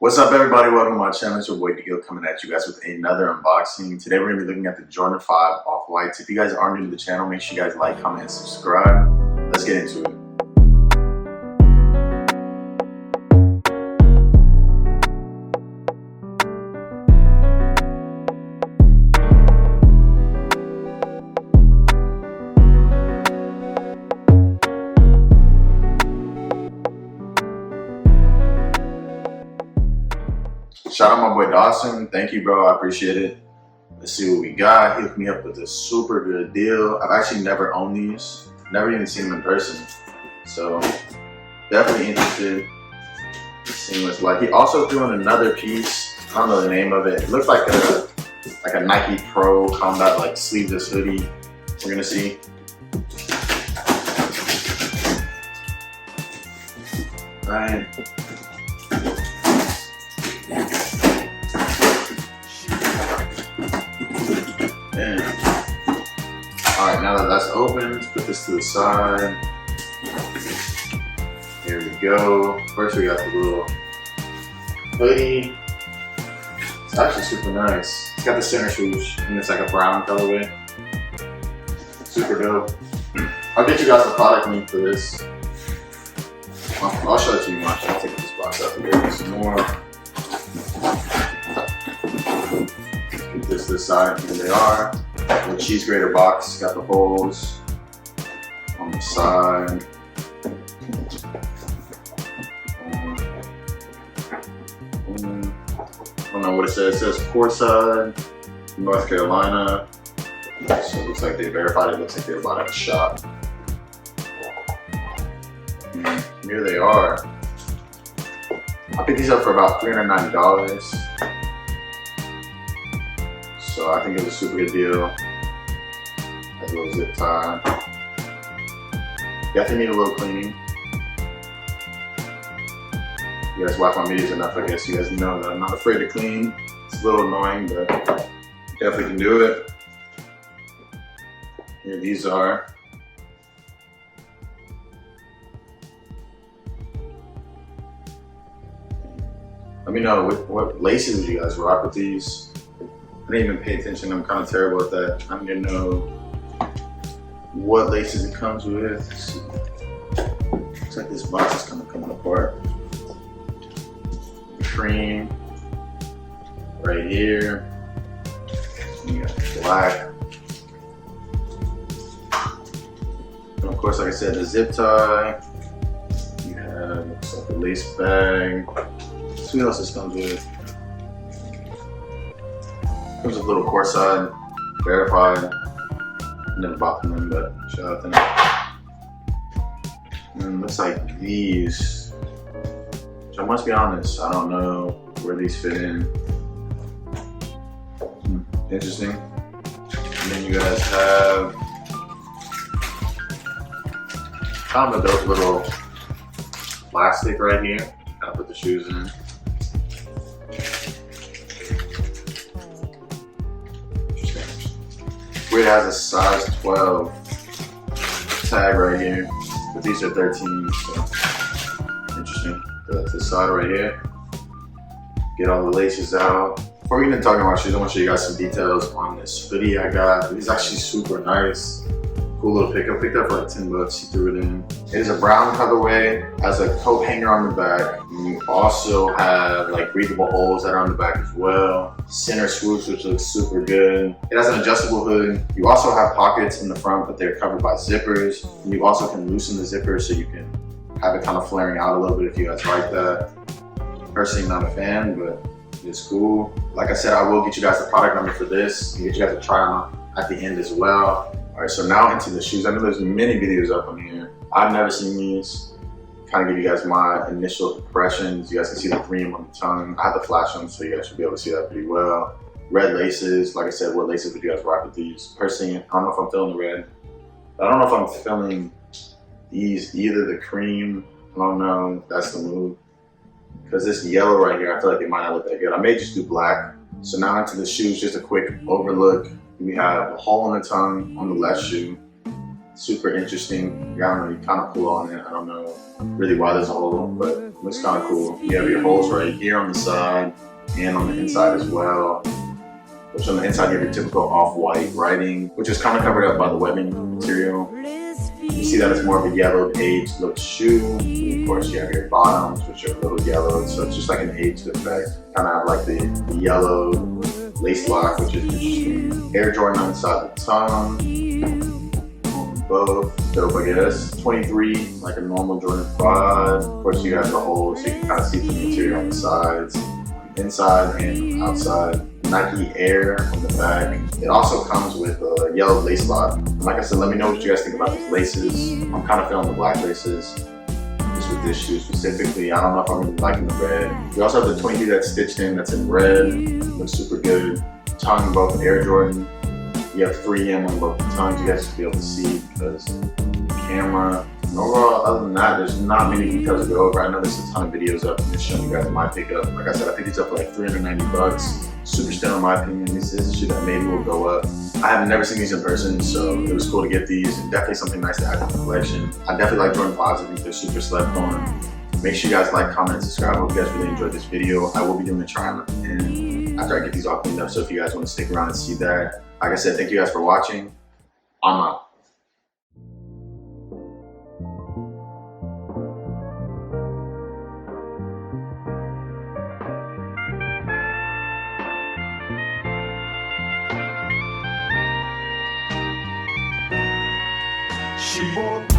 What's up, everybody? Welcome to my channel. It's your boy Virgil coming at you guys with another unboxing. Today we're going to be looking at the Jordan 5 Off-Whites. If you guys are new to the channel, make sure you guys like, comment, and subscribe. Let's get into it. Shout out my boy Dawson. Thank you, bro. I appreciate it. Let's see what we got. He hooked me up with a super good deal. I've actually never owned these. Never even seen them in person. So definitely interested in seeing what it's like. He also threw in another piece. I don't know the name of it. It looks like a Nike Pro Combat like sleeveless hoodie. We're gonna see. Right. Alright, now that that's open, let's put this to the side. Here we go. First we got the little hoodie. It's actually super nice. It's got the center swoosh and it's like a brown colorway. Super dope. I'll get you guys the product link for this. I'll show it to you much. I'll take this box out and get some more. Get this to the side. Here they are. The cheese grater box, got the holes on the side. I don't know what it says. It says Courtside, North Carolina. So it looks like they verified it. It looks like they're about at a shop. And here they are. I picked these up for about $390. So I think it was a super good deal. Has a little zip tie. Definitely need a little cleaning. You guys watch my videos enough, I guess you guys know that I'm not afraid to clean. It's a little annoying, but definitely can do it. Here these are. Let me know what laces would you guys rock with these. I didn't even pay attention. I'm kind of terrible at that. I need to know what laces it comes with. Looks like this box is kind of coming apart. Cream right here. You got black. And of course, like I said, the zip tie. You have looks like a lace bag. Let's see what else this comes with. Comes with a little Courtside, verified. Never bought from them, but shout out to them. And looks like these, which I must be honest, I don't know where these fit in. Interesting. And then you guys have kind of a dope little plastic right here. Kind of put the shoes in. It has a size 12 tag right here, but these are 13, so interesting. The side right here. Get all the laces out. Before we get into talking about shoes, I want to show you guys some details on this hoodie I got. It's actually super nice. Cool little pickup. Picked up for like 10 bucks. He threw it in. It is a brown colorway. Has a coat hanger on the back. And you also have like breathable holes that are on the back as well. Center swoosh, which looks super good. It has an adjustable hood. You also have pockets in the front, but they're covered by zippers. And you also can loosen the zippers so you can have it kind of flaring out a little bit if you guys like that. Personally, not a fan, but it's cool. Like I said, I will get you guys the product number for this and get you guys to try them at the end as well. All right, so now into the shoes. I know there's many videos up on here. I've never seen these. Kind of give you guys my initial impressions. You guys can see the cream on the tongue. I have to flash them, so you guys should be able to see that pretty well. Red laces. Like I said, what laces would you guys rock with these? Personally, I don't know if I'm feeling the red. I don't know if I'm feeling these either. The cream, I don't know. That's the move. Because this yellow right here, I feel like it might not look that good. I may just do black. So now into the shoes, just a quick overlook. We have a hole in the tongue on the left shoe. Super interesting. You gotta really kind of pull on it. I don't know really why there's a hole, but it looks kind of cool. You have your holes right here on the side and on the inside as well. Which on the inside you have your typical off-white writing, which is kind of covered up by the webbing material. You see that it's more of a yellowed, aged look shoe. And of course, you have your bottoms, which are a little yellowed, so it's just like an aged effect. Kind of have like the yellow lace lock, which is interesting. Air Jordan on the side of the tongue. Both dope, I guess. 23, like a normal Jordan 5. Of course, you have the holes, so you can kind of see the material on the sides, inside and outside. Nike Air on the back. It also comes with a yellow lace lock. Like I said, let me know what you guys think about these laces. I'm kind of feeling the black laces, just with this shoe specifically. I don't know if I'm really liking the red. We also have the 23 that's stitched in, that's in red. Looks super good. Tongue, both Air Jordan. You have 3M on both the tongues. You guys should be able to see because the camera. And overall, other than that, there's not many details to go over. I know there's a ton of videos up and just showing you guys my pickup. Like I said, I think it's up for like 390 bucks. Super still in my opinion. This is a shoe that maybe will go up. I have never seen these in person, so it was cool to get these. And definitely something nice to add to the collection. I definitely like Jordan 5s. I think they're super slept on. Make sure you guys like, comment, and subscribe. I hope you guys really enjoyed this video. I will be doing a try-on and after I get these all cleaned up, so if you guys want to stick around and see that. Like I said, thank you guys for watching. I'm out. She bought